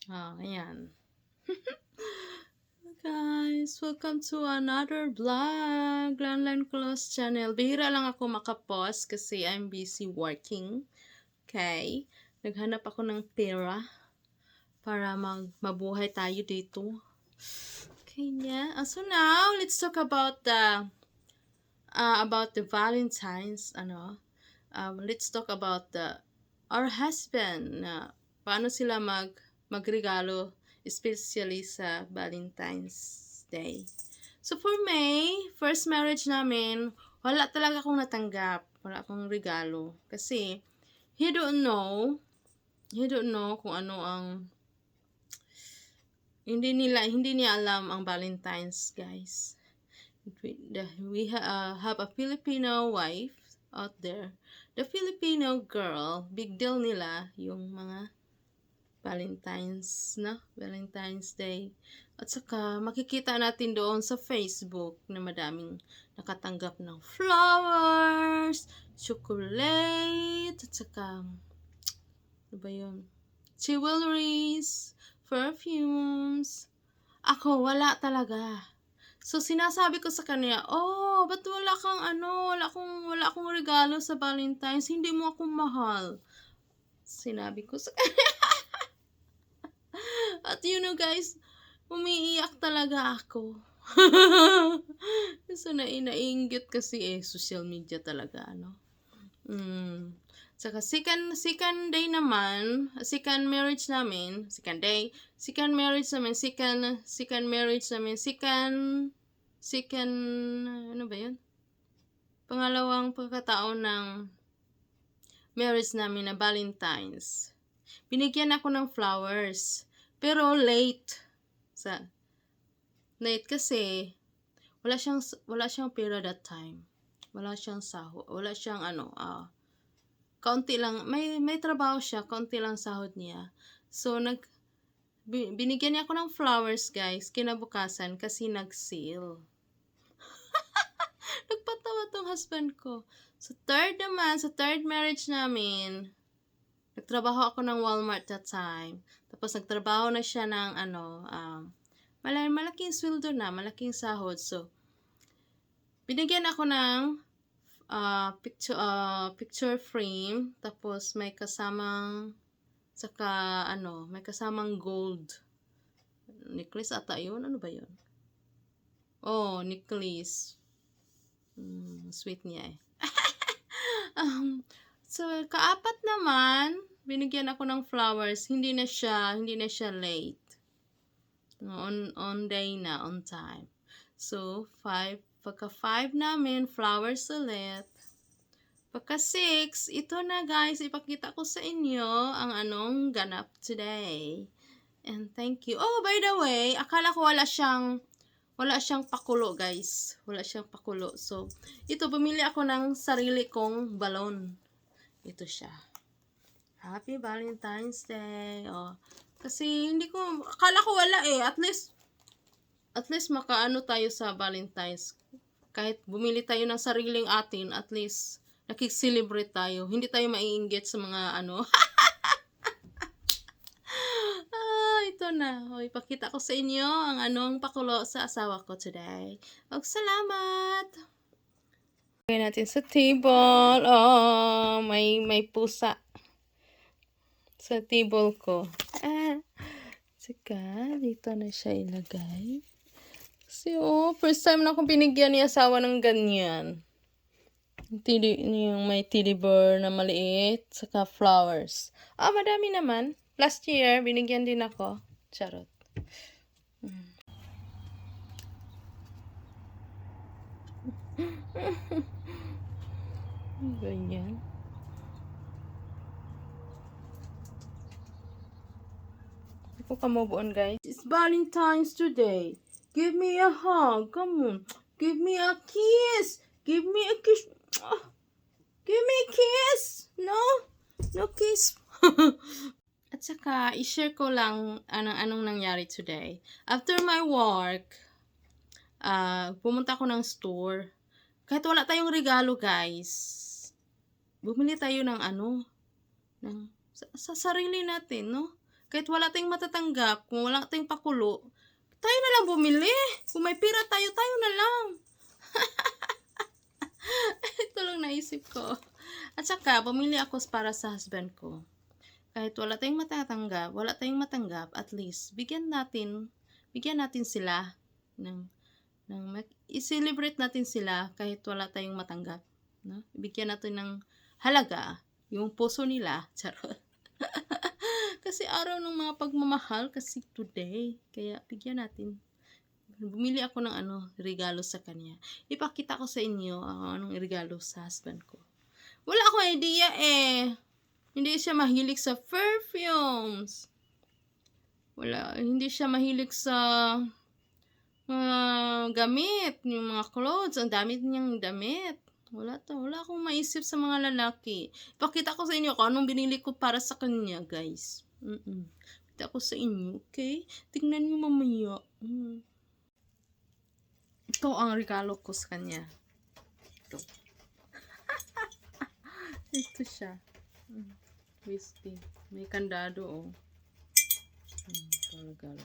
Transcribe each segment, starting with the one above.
Ayan. Guys, welcome to another vlog. Landline Close channel. Bihira lang ako makapost kasi I'm busy working. Okay? Naghanap ako ng pera para mabuhay tayo dito. Okay niya. So now, let's talk about the Valentine's, let's talk about our husband na paano sila magregalo especially sa Valentine's Day. So for me, first marriage namin, wala talaga akong natanggap. Wala akong regalo. Kasi, he don't know kung ano ang, hindi niya alam ang Valentine's, guys. We have a Filipino wife out there. The Filipino girl, big deal nila yung mga Valentine's Day. At saka makikita natin doon sa Facebook na madaming nakatanggap ng flowers, chocolate, at saka ano ba yun? Jewelries, perfumes. Ako, wala talaga. So, sinasabi ko sa kanya, ba't wala akong regalo sa Valentine's, hindi mo ako mahal. Sinabi ko sa kanya. At guys, umiiyak talaga ako. So, naiinggit kasi social media talaga, Saka second marriage namin, ano ba yun? Pangalawang pagkataon ng marriage namin na Valentine's. Binigyan ako ng flowers. Pero late kasi wala siyang pera that time. Wala siyang sahod, wala siyang kaunti lang, may trabaho siya, kaunti lang sahod niya. So binigyan niya ako ng flowers, guys, kinabukasan kasi nag-sale. Nagpatawa tong husband ko. Sa third marriage namin, nagtrabaho ako ng Walmart that time. Tapos nagtrabaho na siya ng malaking sweldo na, malaking sahod. So, binigyan ako ng picture frame. Tapos may kasamang gold necklace ata yun. Ano ba yun? Necklace. Sweet niya eh. So, kaapat naman, binigyan ako ng flowers. Hindi na siya late. On day na, on time. So, pagka 5 namin, flowers ulit. Pagka 6, ito na guys, ipakita ko sa inyo ang anong ganap today. And thank you. Oh, by the way, akala ko wala siyang pakulo, guys. Wala siyang pakulo. So, ito, bumili ako ng sarili kong balon. Ito siya. Happy Valentine's Day. Kasi akala ko wala eh. At least makaano tayo sa Valentine's. Kahit bumili tayo ng sariling atin, at least nakikicelebrate tayo. Hindi tayo maiinggit sa mga ito na. Ipakita ko sa inyo ang anong pakulo sa asawa ko today. Salamat! Lagay natin sa table. May pusa sa table ko. Saka, dito na siya ilagay. Kasi, first time na akong binigyan ni asawa ng ganyan. Yung may teddy bear na maliit, saka flowers. Madami naman. Last year, binigyan din ako. Charot. Ganyan. Ako kamubuan, guys. It's Valentine's today. Give me a hug. Come on. Give me a kiss. Give me a kiss. Give me a kiss. No kiss. At saka, i-share ko lang anong nangyari today. After my work, pumunta ako ng store. Kahit wala tayong regalo, guys, bumili tayo ng sa sarili natin, no? Kahit wala tayong matatanggap, kung wala tayong pakulo, tayo na lang bumili. Kung may pira tayo, tayo na lang. Ito lang naisip ko. At saka, bumili ako para sa husband ko. Kahit wala tayong matanggap, at least, bigyan natin sila i-celebrate natin sila kahit wala tayong matanggap. No? Bigyan natin ng halaga yung puso nila. Charot. Kasi araw ng mga pagmamahal kasi today. Kaya bigyan natin. Bumili ako ng regalo sa kanya. Ipakita ko sa inyo anong regalo sa husband ko. Wala akong idea eh. Hindi siya mahilig sa perfumes. Hindi siya mahilig sa gamit, yung mga clothes. Ang dami niyang damit. Wala akong maisip sa mga lalaki. Ipakita ko sa inyo kung anong binili ko para sa kanya, guys. Ipakita ko sa inyo, okay? Tingnan niyo mamaya. Ito ang regalo ko sa kanya. Ito. Ito siya. Whiskey. May kandado, oh. Ito regalo.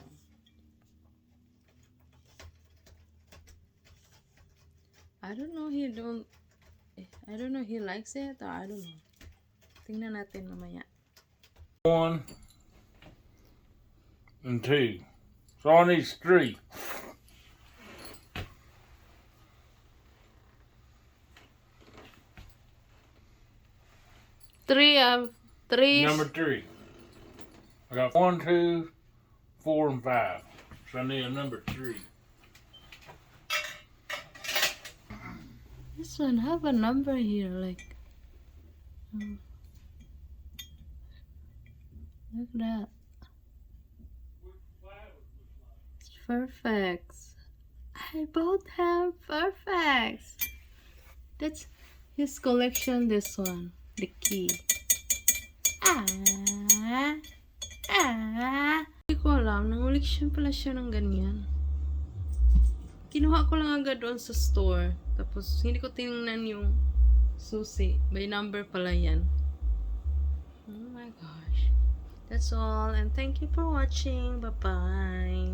I don't know he likes it or I don't know. Tingnan natin mamaya. 1 and 2. So I need 3. Three. Number 3. I got 1, 2, 4, and 5. So I need a number 3. This one have a number here, like. Look at that. It's perfect. I both have perfect. That's his collection, this one. The key. Hindi ko alam. Nanguliksyon pala siya ng ganyan. Kinuha ko lang agad doon sa store. Tapos, hindi ko tinignan yung susi. By number pala yan. Oh my gosh. That's all. And thank you for watching. Bye-bye.